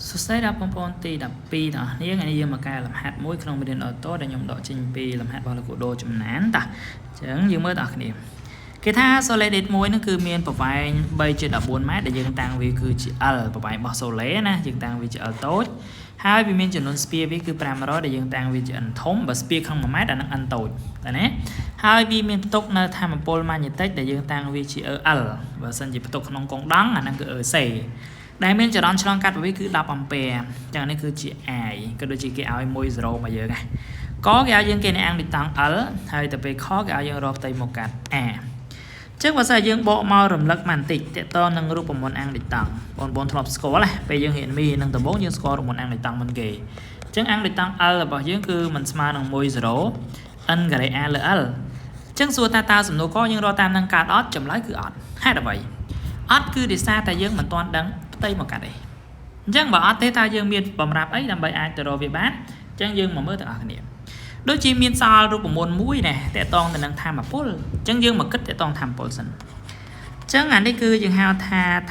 สุดท้ายเราปนตีดับปีต่อนี้ไงนี่มาการลำหัดมุ้ยขนมเดินออโต้ได้ยมดอกจิงปีลำหัดบอลกูโดจุ่มน้ำต่จังยังเมื่อต่อขึ้นcái tha số lệ đệt môi nó cứ miền bảo vệ bay trên đảo buồn mát để dừng tăng vì cứ chỉ bảo vệ bảo số lệ nè dừng tăng vì chỉ tốt hai vì miền chuyển non spear vì cứ pram đó để dừng tăng vì chỉ thống và spear không mà mát là nó ăn tội tại nè hai vì miền tốc nó tham một pol man nhiệt để dừng tăng vì chỉ và sân chỉ tốc non con đắng là nó cứ ở sề đại miền chỉ đón trong cắt với cứ đập ampere chẳng này cứ chỉ ai cái đôi chỉ cái áo môi rồi mà giờ này có cái áo dương kia này ăn bị tăng hay tập về khó cái áo dương rồi tay một cắt trước và dương bộ mau rầm lắc màn tịch để to nângรูปมนต์อังดิตังบนทลบสกอร์แหละไปยังเห็นมีนางตะโบยังสกอร์รูปมนต์อังดิตังมันเก๋จังอังดิตังlà bảo dươngคือมันสมาหนังมวยโรอันกับไอเลยจังส่วนตาสมโนก็ยังรอตามนางการออดจำไรคือออดให้ได้ไว้ออดคือดิซาแต่ยังมันตอนดังเตยมากัดเลยจังบอกออดเตตายังมีบำรับไอ้ดำใบไอแต่รอเวียบ้านจังยังมาเมื่อต่างกันเนี่ยโดยจีมีนซารูปมนต์มุ้ยเนี่ยแต่ตองแต่นางทำมาปุ๊ลจังยังมาคิดแต่ตองทำปุ๊ลสันจังอันนี้คือยังหา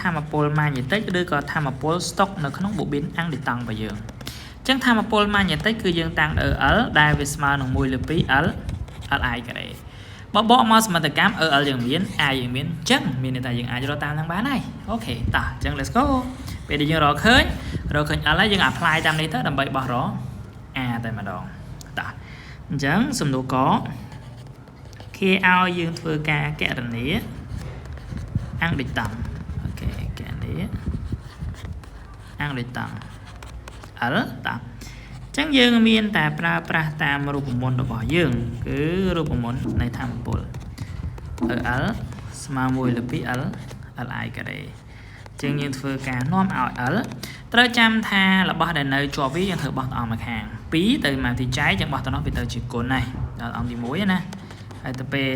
ทำมาปุ๊ลมาอย่างเต้ก็ด้วยก็ทำมาปุ๊ลสต็อกในขนมบุบินอังดิตังไปยังจังทำมาปุ๊ลมาอย่างเต้คือยังตังได้เวสมาหนุ่มมุ้ยหรือปีไอกันเลยบอกมาสมัติกรรมอย่างมีนไออย่างมีนจังมีในแต่ยังไอจะเราตามทางบ้านได้โอเคต่อจัง let's go ไปเดี๋ยวยังรอเคยอะไรยังอัพพลายตามนี้เถอะดำใบบอกรอแต่มาดองต่อจังสมดุลก็khi ao dương thưa ca kẹt đằngนี้ăn địch tầm ok kẹtนี้ăn địch tầm ở tầm chẳng dương miênแต่ปราตามรูปมนต์របស់យើងគឺរូបមន្តនៃធម្មពលស្មើមួយលើពីi ក៏ដែរជាងយើងធ្វើការនាំឲ្យត្រូវចាំថារបស់ដែលនៅជាប់វាយើងត្រូវបោះទៅអង្គមកខាង2ទៅមកទីចែកយើងបោះទៅនោះវាទៅជាគុណហើយដល់អង្គទី1ណាហើយទៅពេល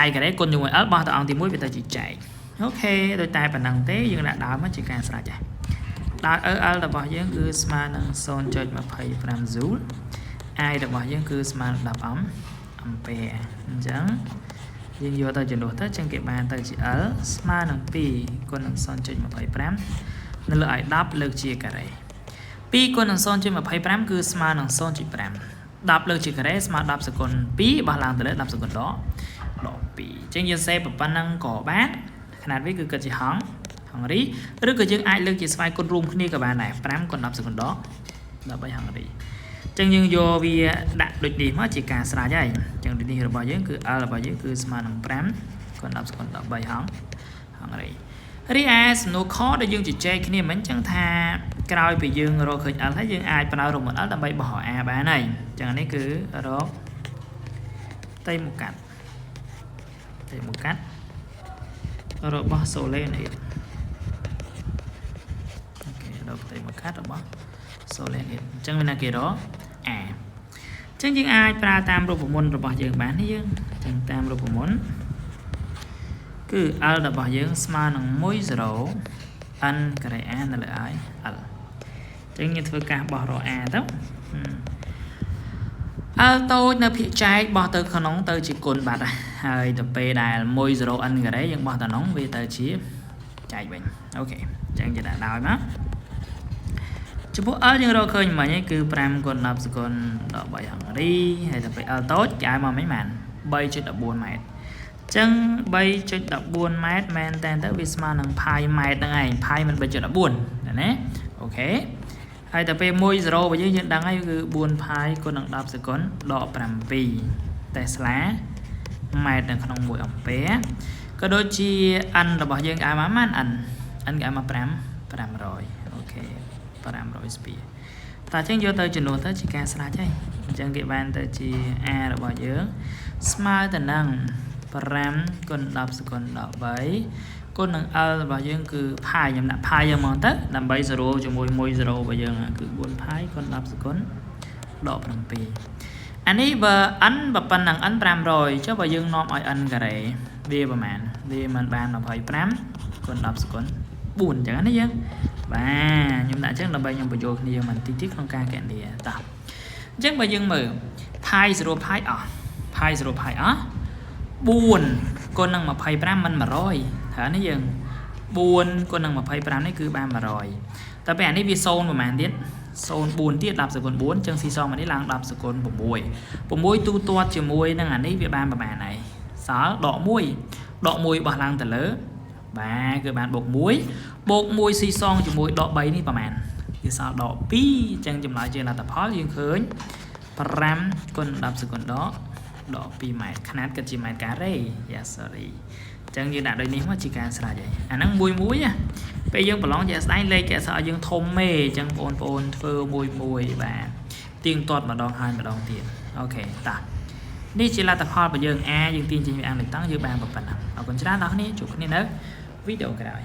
i ក៏ដែរគុណជាមួយ l បោះទៅអង្គទី1វាទៅជាចែកអូខេដោយតែប៉ុណ្ណឹងទេយើងដាក់ដើមមកជាការស្រេចហើយដល់ l របស់យើងគឺស្មើនឹង 0.25 joule i របស់យើងគឺស្មើនឹង10 ampere អញ្ចឹងយើងយកទៅចំនួនទៅចឹងគេបានទៅជា l ស្មើនឹង2គុណនឹង 0.25 នៅលើឲ្យ10លើកជាការ៉េ2គុណនឹង 0.25 គឺស្មើនឹង 0.5 10លើកជាការ៉េស្មើ10សកុន2បោះឡើងទៅលើ10សកុនដក2ចឹងយើងសេប៉ុណ្ណឹងក៏បានຂະຫນາດវាគឺគិតជាហង្រីឬក៏យើងអាចលើកជាស្វ័យគុណរួមគ្នាក៏បានដែរ5គុណ10សកុនដក13ហង្រីចឹងយើងយកវាដាក់ដូចនេះមកជាការស្រេចហើយចឹងដូចនេះរបស់យើងគឺ l របស់យើងគឺស្មើនឹង5គុណ10សកុន13ហង្រីរីឯសំណួរខដែលយើងជជែកគ្នាមិញចឹងថាក្រោយពីយើងរកឃើញ l ហើយយើងអាចប្រើរូបមន្ត l ដើម្បីបោះ a បានហើយចឹងនេះគឺរកតៃមកកាត់របស់សូឡេនេះអូខេរកតៃមកកាត់របស់សូឡេនេះចឹងវាណាគេរក a ចឹងយើងអាចប្រើតាមរូបមន្តរបស់យើងបាននេះយើងចឹងតាមរូបមន្តគឺ l របស់យើងស្មើនឹង10 n ការ៉េ a នៅលើ i l ចឹងយើងធ្វើការបោះរក a ទៅ l តូចនៅភាគចែកបោះទៅក្នុងទៅជាគុណបាត់ហើយទៅពេលដែល10 n ការ៉េយើងបោះទៅក្នុងវាទៅជាចែកវិញអូខេចឹងយើងដាក់ដោយមកចំពោះ l យើងរកឃើញមិញហ្នឹងគឺ5គុណ10សកុន13ហង្រីហើយទៅពេល l តូចគេឲ្យមកមិញបាន 3.14 ម៉ែត្រចឹង 3.14 ម៉ែត្រមែនតែទៅវាស្មើនឹង pi ម៉ែត្រហ្នឹងឯង pi មិន 3.14 ណាអូខេហើយទៅពេល10របស់យើងដឹងហើយគឺ4 pi គុណនឹង10សកុនដក7 Tesla ម៉ែត្រនៅក្នុង 1 ampere ក៏ដូចជា n របស់យើងឲ្យមកម៉ាន n គេឲ្យមក500អូខេ500 spear តើចឹងយកទៅចំនួនទៅជាការស្រេចហើយអញ្ចឹងគេបានទៅជា a របស់យើងស្មើទៅនឹង5គុណ10សកុន13គុណនឹង l របស់យើងគឺ pi ខ្ញុំដាក់ pi យកមកទៅដើម្បី0ជាមួយ1 0របស់យើងគឺ4 pi គុណ10សកុនដក7អានេះបើ n បើប៉ុណ្ណឹង n 500ចុះបើយើងនាំឲ្យ n ការ៉េវាប្រហែលវាមិនបាន25គុណ10សកុន4អញ្ចឹងណាយើងបាទខ្ញុំដាក់អញ្ចឹងដើម្បីខ្ញុំបញ្ចូលគ្នាមិនតិចក្នុងការកណនាតោះអញ្ចឹងបើយើងមើល pi 0 pi អស់ pi 0 pi អស់4គុណនឹង25មិន100ហើយនេះយើង4គុណនឹង25នេះគឺបាន100 តែពេលអានេះវា0ប្រហែលទៀត04ទៀត10សកុន4ចឹងស៊ីសងមកនេះឡើង10សកុន6ទូទាត់ជាមួយនឹងអានេះវាបានប្រហែលហើយសល់ដក1បោះឡើងទៅលើបាទគឺបានបូក1ស៊ីសងជាមួយដក3នេះប្រហែលគឺសល់ដក2ចឹងចម្លើយជាលទ្ធផលយើងឃើញ5គុណ10សកុនដក2ម៉ែត្រຂະຫນາດគិតជាម៉ែត្រការ៉េ yes sorry ចឹងយើងដាក់ដូចនេះមកជាការស្រេចហើយអាហ្នឹងមួយពេលយើងប្រឡងជាក់ស្ដែងលេខគេអក្សរឲ្យយើងធំមេចឹងបងប្អូនធ្វើមួយបាទទៀងទាត់ម្ដងហើយម្ដងទៀតអូខេតានេះជាលទ្ធផលរបស់យើងយើងទាញចេញវាអានលេខតង់យើងបានប៉ុណ្ណឹងអរគុណច្រើនដល់អ្នកជួបគ្នានៅវីដេអូក្រោយ